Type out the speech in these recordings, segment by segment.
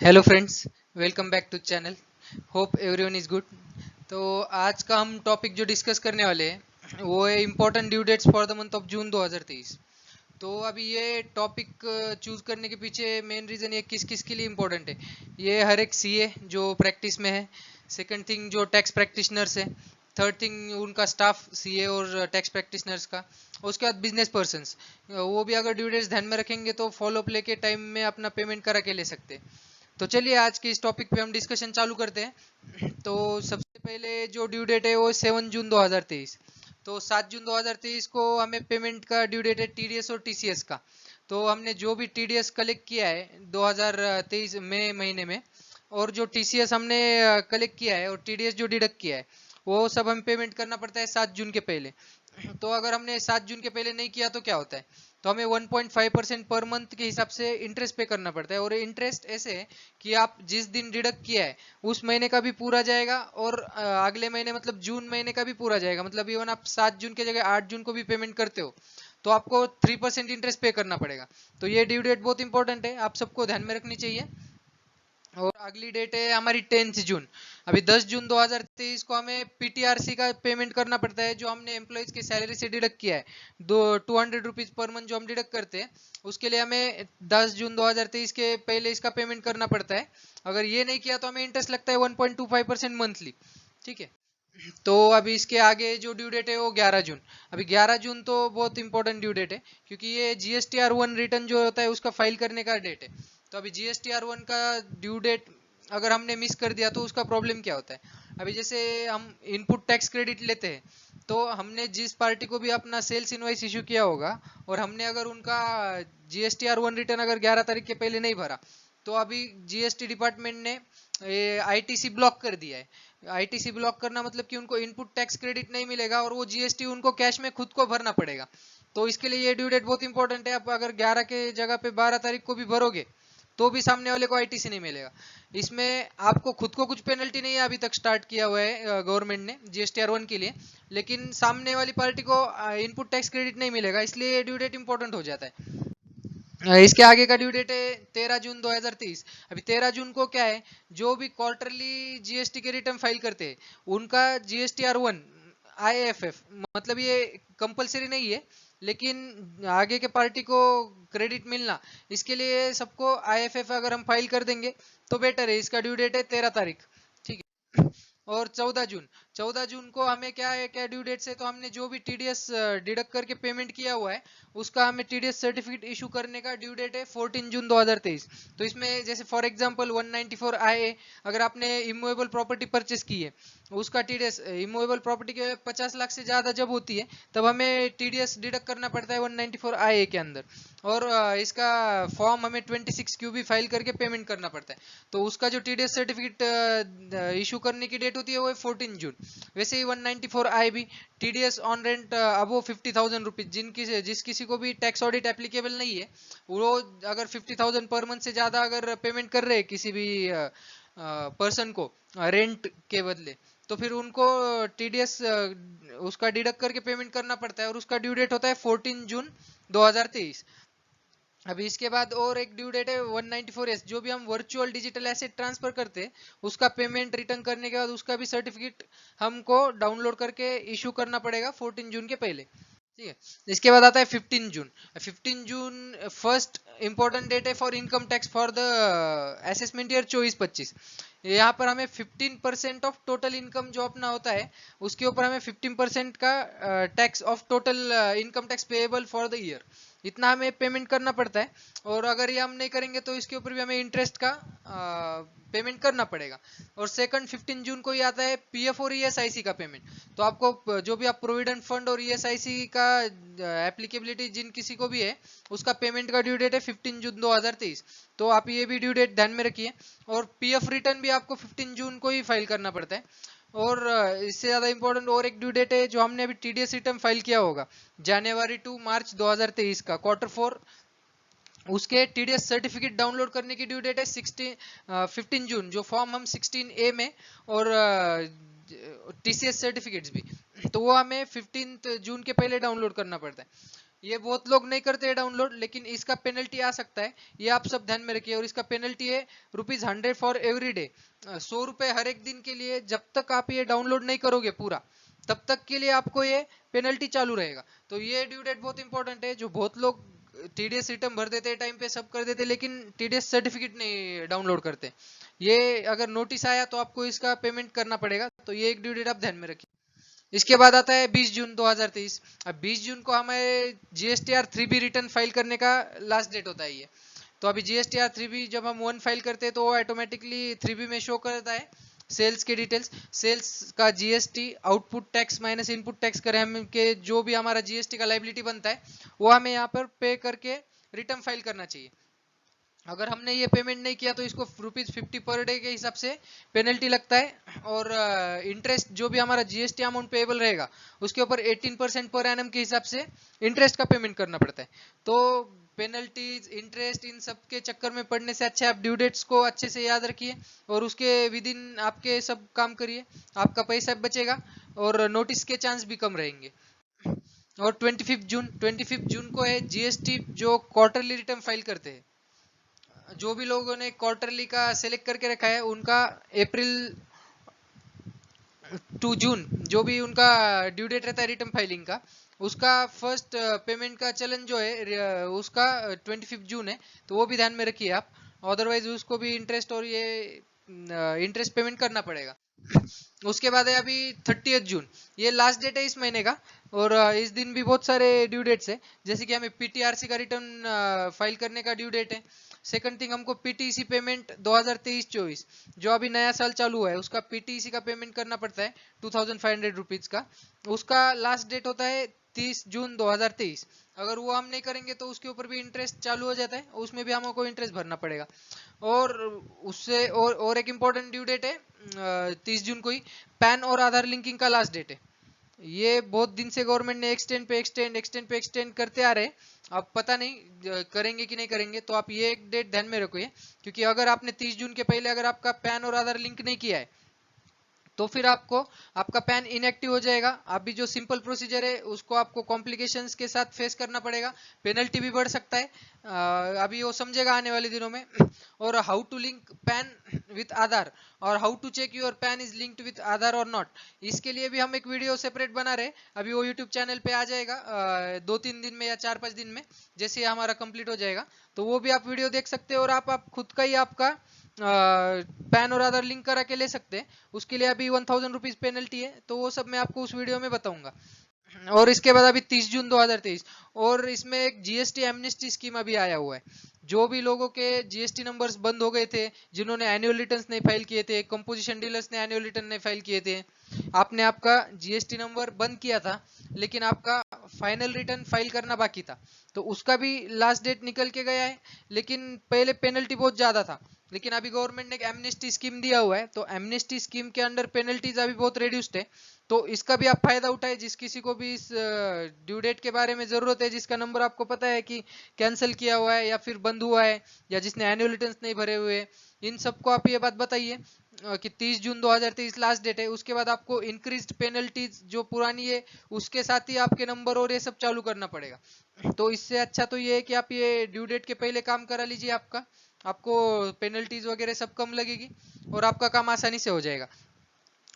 Hello friends, welcome back to channel. Hope everyone is good. तो आज का हम टॉपिक जो डिस्कस करने वाले हैं वो है important due dates for the month of June 2023। तो अभी ये टॉपिक चूज करने के पीछे मेन रीज़न ये किस किस के लिए इम्पोर्टेंट है। ये हर एक सीए जो प्रैक्टिस में है, सेकंड थिंग जो टैक्स प्रैक्टिशनर्स है, थर्ड थिंग उनका स्टाफ सीए और टैक्स प्रैक्टिशनर्स का, उसके बाद बिजनेस पर्सन्स वो भी अगर ड्यू डेट्स ध्यान में रखेंगे तो फॉलो अप लेके टाइम में अपना पेमेंट करा के ले सकते हैं। तो चलिए आज के इस टॉपिक पे हम डिस्कशन चालू करते हैं। तो सबसे पहले जो ड्यू डेट है वो 7 जून 2023। तो 7 जून 2023 को हमें पेमेंट का ड्यू डेट है टीडीएस और टीसीएस का। तो हमने जो भी टीडीएस कलेक्ट किया है 2023 मई महीने में, और जो टीसीएस हमने कलेक्ट किया है और टीडीएस जो डिडक्ट किया है, वो सब हमें पेमेंट करना पड़ता है 7 जून के पहले। तो अगर हमने 7 जून के पहले नहीं किया तो क्या होता है, तो हमें 1.5% पर मंथ के हिसाब से इंटरेस्ट पे करना पड़ता है। और इंटरेस्ट ऐसे है कि आप जिस दिन डिडक्ट किया है उस महीने का भी पूरा जाएगा, और अगले महीने मतलब जून महीने का भी पूरा जाएगा। मतलब इवन आप 7 जून की जगह 8 जून को भी पेमेंट करते हो तो आपको 3% इंटरेस्ट पे करना पड़ेगा। तो ये ड्यू डेट बहुत इंपॉर्टेंट है, आप सबको ध्यान में रखनी चाहिए। और अगली डेट है हमारी 10 जून। अभी 10 जून 2023 को हमें पीटीआरसी का पेमेंट करना पड़ता है, जो हमने एम्प्लॉयज की सैलरी से डिडक्ट किया है। 200 रुपीज पर मंथ जो हम डिडक्ट करते हैं, उसके लिए हमें 10 जून 2023 के पहले इसका पेमेंट करना पड़ता है। अगर ये नहीं किया तो हमें इंटरेस्ट लगता है 1.25% मंथली। ठीक है। तो अभी इसके आगे जो ड्यू डेट है वो 11 जून। अभी 11 जून तो बहुत इंपॉर्टेंट ड्यू डेट है, क्योंकि ये जीएसटीआर 1 रिटर्न जो होता है उसका फाइल करने का डेट है। तो अभी जीएसटीआर 1 का ड्यू डेट अगर हमने मिस कर दिया तो उसका प्रॉब्लम क्या होता है। अभी जैसे हम इनपुट टैक्स क्रेडिट लेते हैं, तो हमने जिस पार्टी को भी अपना सेल्स इनवॉइस इशू किया होगा और हमने अगर उनका जीएसटीआर 1 रिटर्न अगर 11 तारीख के पहले नहीं भरा, तो अभी जीएसटी डिपार्टमेंट ने आईटीसी ब्लॉक कर दिया है। आईटीसी ब्लॉक करना मतलब कि उनको इनपुट टैक्स क्रेडिट नहीं मिलेगा और वो जीएसटी उनको कैश में खुद को भरना पड़ेगा। तो इसके लिए ये ड्यू डेट बहुत इंपॉर्टेंट है। आप अगर 11 के जगह पे 12 तारीख को भी भरोगे तो भी सामने वाले को आईटीसी नहीं मिलेगा। इसमें आपको खुद को कुछ पेनल्टी नहीं है, अभी तक स्टार्ट किया हुआ है गवर्नमेंट ने जीएसटीआर 1 के लिए, लेकिन सामने वाली पार्टी को इनपुट टैक्स क्रेडिट नहीं मिलेगा, इसलिए ये ड्यू डेट इंपॉर्टेंट हो जाता है। इसके आगे का ड्यू डेट है 13 जून 2023। अभी 13 जून को क्या है, जो भी क्वार्टरली जीएसटी के रिटर्न फाइल करते हैं उनका जीएसटीआर 1 आईएफएफ, मतलब ये कंपलसरी नहीं है, लेकिन आगे के पार्टी को क्रेडिट मिलना, इसके लिए सबको आईएफएफ अगर हम फाइल कर देंगे तो बेटर है। इसका ड्यू डेट है 13 तारीख। ठीक है। और 14 जून, 14 जून को हमें क्या है, क्या ड्यू डेट से, तो हमने जो भी टीडीएस डिडक्ट करके पेमेंट किया हुआ है उसका हमें टीडीएस सर्टिफिकेट इशू करने का ड्यू डेट है 14 जून 2023। तो इसमें जैसे फॉर एग्जांपल 194 आए, अगर आपने इमूवेबल प्रॉपर्टी परचेस की है, उसका टीडीएस इमूवेबल प्रॉपर्टी के 50 लाख से ज़्यादा जब होती है तब हमें टीडीएस डिडक्ट करना पड़ता है 194 आए के अंदर। और इसका फॉर्म हमें 26 क्यू भी फाइल करके पेमेंट करना पड़ता है। तो उसका जो टीडीएस सर्टिफिकेट इशू करने की डेट होती है वो है 14 जून। वैसे ही 194 आई भी TDS on rent above 50,000 rupees, जिस किसी को भी टैक्स ऑडिट एप्लीकेबल नहीं है, वो अगर 50,000 पर मंथ से ज़्यादा अगर पेमेंट कर रहे हैं किसी भी पर्सन को रेंट के बदले, तो फिर उनको टीडीएस उसका डिडक्ट करके पेमेंट करना पड़ता है, और उसका ड्यू डेट होता है 14 जून 2023। अभी इसके बाद और एक ड्यू डेट है 194S, जो भी हम वर्चुअल डिजिटल एसेट ट्रांसफर करते हैं उसका पेमेंट रिटर्न करने के बाद उसका भी सर्टिफिकेट हमको डाउनलोड करके इशू करना पड़ेगा 14 जून के पहले। ठीक है। इसके बाद आता है 15 जून। 15 जून फर्स्ट इंपॉर्टेंट डेट है for income tax for the assessment year 24-25। यहाँ पर हमें 15% ऑफ टोटल इनकम जो अपना होता है उसके ऊपर हमें 15% का tax of total income tax payable for the year, इतना हमें पेमेंट करना पड़ता है। और अगर ये हम नहीं करेंगे तो इसके ऊपर भी हमें इंटरेस्ट का पेमेंट करना पड़ेगा। और सेकंड 15 जून को ही आता है पीएफ और ईएसआईसी का पेमेंट। तो आपको जो भी आप प्रोविडेंट फंड और ईएसआईसी का एप्लीकेबिलिटी जिन किसी को भी है, उसका पेमेंट का ड्यू डेट है 15 जून 2023। तो आप ये भी ड्यू डेट ध्यान में रखिए। और पीएफ रिटर्न भी आपको 15 जून को ही फाइल करना पड़ता है। और इससे ज़्यादा इंपॉर्टेंट और एक ड्यू डेट है जो हमने अभी टीडीएस रिटर्न फाइल किया होगा जनवरी टू मार्च 2023 का Q4, उसके टीडीएस सर्टिफिकेट डाउनलोड करने की ड्यू डेट है 15 जून, जो फॉर्म हम 16A में, और टीसीएस सर्टिफिकेट्स भी, तो वो हमें 15 जून के पहले डाउनलोड करना पड़ता है। ये बहुत लोग नहीं करते डाउनलोड, लेकिन इसका पेनल्टी आ सकता है, ये आप सब ध्यान में रखिए। और इसका पेनल्टी है ₹100 फॉर एवरी डे, 100 रुपए हर एक दिन के लिए। जब तक आप ये डाउनलोड नहीं करोगे पूरा, तब तक के लिए आपको ये पेनल्टी चालू रहेगा। तो ये ड्यू डेट बहुत इंपॉर्टेंट है। जो बहुत लोग टीडीएस रिटर्न भर देते हैं टाइम पे, सब कर देते, लेकिन टीडीएस सर्टिफिकेट नहीं डाउनलोड करते। ये अगर नोटिस आया तो आपको इसका पेमेंट करना पड़ेगा। तो ये एक ड्यू डेट आप ध्यान में रखिए। इसके बाद आता है 20 जून 2023। अब 20 जून को हमें जीएसटीआर 3B रिटर्न फाइल करने का लास्ट डेट होता है ये। तो अभी जीएसटीआर 3B जब हम 1 फाइल करते हैं तो वो ऑटोमेटिकली 3B में शो करता है सेल्स के डिटेल्स, सेल्स का GST, output tax minus input tax करें हम के जो भी हमारा जीएसटी का लाइबिलिटी बनता है, वो हमें यहाँ पर पे करके रिटर्न फाइल करना चाहिए। अगर हमने ये पेमेंट नहीं किया तो इसको ₹50 पर डे के हिसाब से पेनल्टी लगता है। और इंटरेस्ट जो भी हमारा जीएसटी अमाउंट पेएबल रहेगा उसके ऊपर 18% पर एनम के हिसाब से इंटरेस्ट का पेमेंट करना पड़ता है। तो पेनल्टीज, इंटरेस्ट, इन सब के चक्कर में पड़ने से अच्छा आप ड्यू डेट्स को अच्छे से याद रखिए और उसके विद इन आपके सब काम करिए, आपका पैसा बचेगा और नोटिस के चांस भी कम रहेंगे। और 25 जून को है जीएसटी जो क्वार्टरली रिटर्न फाइल करते हैं। जो भी लोगों ने क्वार्टरली का सिलेक्ट करके रखा है उनका अप्रैल टू जून जो भी उनका ड्यू डेट रहता है रिटर्न फाइलिंग का, उसका फर्स्ट पेमेंट का चलन जो है उसका 25 जून है। तो वो भी ध्यान में रखिए आप, अदरवाइज उसको भी इंटरेस्ट और ये इंटरेस्ट पेमेंट करना पड़ेगा। उसके बाद है अभी 30 जून, ये लास्ट डेट है इस महीने का। और इस दिन भी बहुत सारे ड्यू डेट्स है, जैसे कि हमें पीटीआरसी का रिटर्न फाइल करने का ड्यू डेट है। सेकंड थिंग, हमको पीटीसी पेमेंट 2023-24 जो अभी नया साल चालू हुआ है उसका पीटीसी का पेमेंट करना पड़ता है ₹2500 का। उसका लास्ट डेट होता है 30 जून 2023। अगर वो हम नहीं करेंगे तो उसके ऊपर भी इंटरेस्ट चालू हो जाता है, उसमें भी हमको इंटरेस्ट भरना पड़ेगा। और उससे और एक इम्पोर्टेंट ड्यू डेट है 30 जून को ही पैन और आधार लिंकिंग का लास्ट डेट है। ये बहुत दिन से गवर्नमेंट ने एक्सटेंड करते आ रहे हैं। अब पता नहीं करेंगे कि नहीं करेंगे, तो आप ये एक डेट ध्यान में रखिए। क्योंकि अगर आपने 30 जून के पहले अगर आपका पैन और आधार लिंक नहीं किया है तो फिर आपको आपका पैन इनएक्टिव हो जाएगा। अभी जो सिंपल प्रोसीजर है उसको आपको कॉम्प्लिकेशंस के साथ फेस करना पड़ेगा, पेनल्टी भी बढ़ सकता है। अभी वो समझेगा आने वाले दिनों में। और how to link PAN with Aadhaar और how to check your PAN is linked with Aadhaar और नॉट, इसके लिए भी हम एक वीडियो सेपरेट बना रहे। अभी वो यूट्यूब चैनल पे आ जाएगा 2-3 दिन में या 4-5 दिन में, जैसे ही हमारा कंप्लीट हो जाएगा। तो वो भी आप वीडियो देख सकते हैं और आप खुद का ही आपका पैन और आधार लिंक करा के ले सकते हैं। उसके लिए अभी ₹1000 पेनल्टी है, तो वो सब मैं आपको उस वीडियो में बताऊंगा। और इसके बाद अभी 30 जून 2023, और इसमें एक जीएसटी एमनेस्टी स्कीम अभी आया हुआ है। जो भी लोगों के जीएसटी नंबर्स बंद हो गए थे, जिन्होंने एनुअल रिटर्न्स नहीं फाइल किए थे, कंपोजिशन डीलर्स ने एनुअल रिटर्न नहीं फाइल किए थे, आपने आपका जीएसटी नंबर बंद किया था लेकिन आपका फाइनल रिटर्न फाइल करना बाकी था, तो उसका भी लास्ट डेट निकल के गया है। लेकिन पहले पेनल्टी बहुत ज्यादा था, लेकिन अभी गवर्नमेंट ने एक एमनेस्टी स्कीम दिया हुआ है, तो एमनेस्टी स्कीम के अंडर पेनल्टीज अभी बहुत रिड्यूस्ड है। तो इसका भी आप फायदा उठाए। जिस किसी को भी इस ड्यू डेट के बारे में जरूरत है, जिसका नंबर आपको पता है कि कैंसिल किया हुआ है या फिर बंद हुआ है, या जिसने एनुअल रिटर्न्स नहीं भरे हुए, इन सबको आप ये बात बताइए कि 30 जून 2023 लास्ट डेट है। उसके बाद आपको इंक्रीज्ड पेनल्टीज जो पुरानी है उसके साथ ही आपके नंबर और ये सब चालू करना पड़ेगा। तो इससे अच्छा तो ये है कि आप ये ड्यू डेट के पहले काम करा लीजिए, आपको पेनल्टीज वगैरह सब कम लगेगी और आपका काम आसानी से हो जाएगा।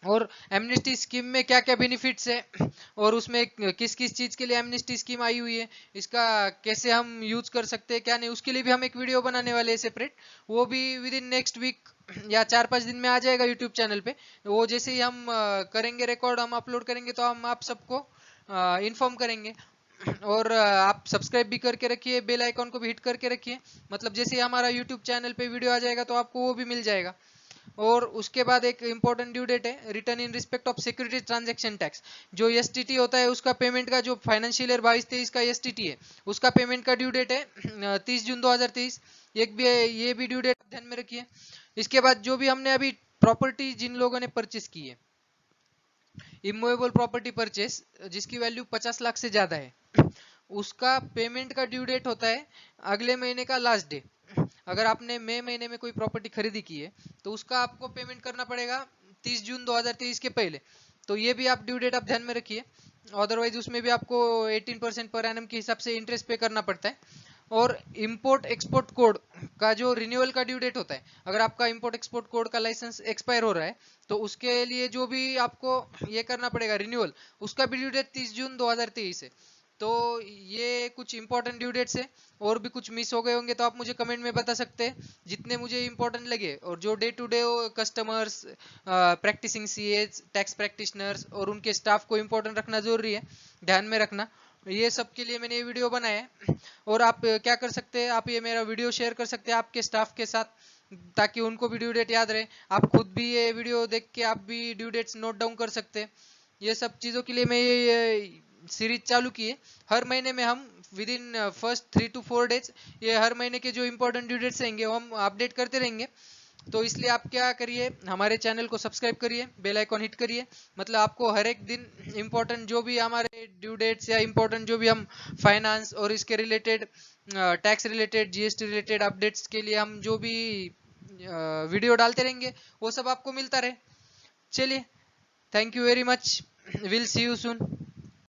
और एमनेस्टी स्कीम में क्या क्या बेनिफिट्स है और उसमें किस किस चीज के लिए एमनेस्टी स्कीम आई हुई है, इसका कैसे हम यूज कर सकते हैं क्या नहीं, उसके लिए भी हम एक वीडियो बनाने वाले हैं सेपरेट। वो भी विद इन नेक्स्ट वीक या 4-5 दिन में आ जाएगा यूट्यूब चैनल पे। वो जैसे ही हम करेंगे रिकॉर्ड, हम अपलोड करेंगे तो हम आप सबको इन्फॉर्म करेंगे। और आप सब्सक्राइब भी करके रखिए, बेल आइकॉन को भी हिट करके रखिए, मतलब जैसे ही हमारा यूट्यूब चैनल पे वीडियो आ जाएगा तो आपको वो भी मिल जाएगा। और उसके बाद एक इंपॉर्टेंट ड्यू डेट है return in respect of security transaction tax. जो एसटीटी होता है उसका पेमेंट का, जो फाइनेंशियल ईयर 22-23 का एसटीटी है उसका पेमेंट का ड्यू डेट है 30 जून 2023। एक भी ये भी ड्यू डेट ध्यान में रखिए। इसके बाद जो भी हमने अभी प्रॉपर्टी जिन लोगों ने परचेस की है, इमूवेबल प्रॉपर्टी परचेस जिसकी वैल्यू 50 लाख से ज्यादा है, उसका पेमेंट का ड्यू डेट होता है अगले महीने का लास्ट डे। अगर आपने मई महीने में कोई प्रॉपर्टी खरीदी की है तो उसका आपको पेमेंट करना पड़ेगा 30 जून 2023 के पहले। तो ये भी आप ड्यू डेट आप ध्यान में रखिए। अदरवाइज उसमें भी आपको 18% पर एनम के हिसाब से इंटरेस्ट पे करना पड़ता है। और इंपोर्ट एक्सपोर्ट कोड का जो रिन्यूअल का ड्यू डेट होता है, अगर आपका इंपोर्ट एक्सपोर्ट कोड का लाइसेंस एक्सपायर हो रहा है तो उसके लिए जो भी आपको ये करना पड़ेगा रिन्यूअल, उसका भी ड्यू डेट 30 जून 2023 है। तो ये कुछ इंपॉर्टेंट ड्यू डेट्स है। और भी कुछ मिस हो गए होंगे तो आप मुझे कमेंट में बता सकते हैं, जितने मुझे इंपॉर्टेंट लगे। और जो day to day customers, practising CAs, tax practitioners और उनके स्टाफ को इंपॉर्टेंट रखना जरूरी है, ध्यान में रखना। ये सब के लिए मैंने ये वीडियो बनाया है। और आप क्या कर सकते हैं, आप ये मेरा वीडियो शेयर कर सकते हैं आपके स्टाफ के साथ, ताकि उनको भी ड्यू डेट याद रहे। आप खुद भी ये वीडियो देख के आप भी ड्यू डेट्स नोट डाउन कर सकते हैं। ये सब चीज़ों के लिए मैं ये सीरीज चालू की है। हर महीने में हम with in first 3 to 4 days ये हर महीने के जो इंपॉर्टेंट ड्यू डेट्स रहेंगे वो हम अपडेट करते रहेंगे। तो इसलिए आप क्या करिए, हमारे चैनल को सब्सक्राइब करिए, बेल आइकॉन हिट करिए, मतलब आपको हर एक दिन इंपॉर्टेंट जो भी हमारे ड्यू डेट्स या इंपॉर्टेंट जो भी हम फाइनेंस और इसके related, tax related, GST related updates के लिए हम जो भी वीडियो डालते रहेंगे वो सब आपको मिलता रहे। चलिए, thank you very much, will see you soon.